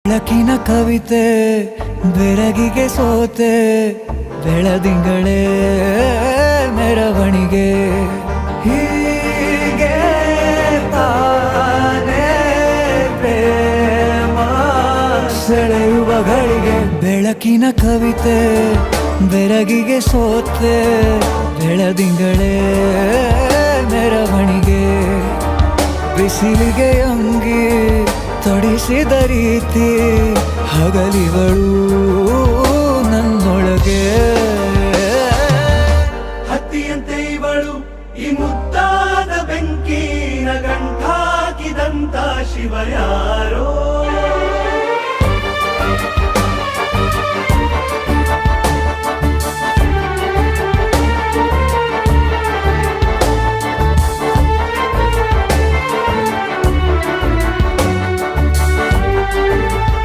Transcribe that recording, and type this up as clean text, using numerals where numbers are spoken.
ಬೆಳಕಿನ ಕವಿತೆ ಬೆರಗಿಗೆ ಸೋತೆ ಬೆಳದಿಂಗಳೇ ಮೆರವಣಿಗೆ ಹೀಗೆ ತಾನೇ ಪ್ರೇಮ ಸೆಳೆಯುವ ಗಳಿಗೆ ಬೆಳಕಿನ ಕವಿತೆ ಬೆರಗಿಗೆ ಸೋತೆ ಬೆಳದಿಂಗಳೇ ಮೆರವಣಿಗೆ ಬಿಸಿಲಿಗೆ ಅಂಗಿ ತೊಡಿಸಿದ ರೀತಿ ಹಗಲಿಗಳು ನನ್ನೊಳಗೆ ಹತ್ತಿಯಂತೆ ಇವಳು ಈ ಮುದ್ದಾದ ಬೆಂಕಿನ ಗಂಟಾಕಿದಂತ ಶಿವ ಯಾರೋ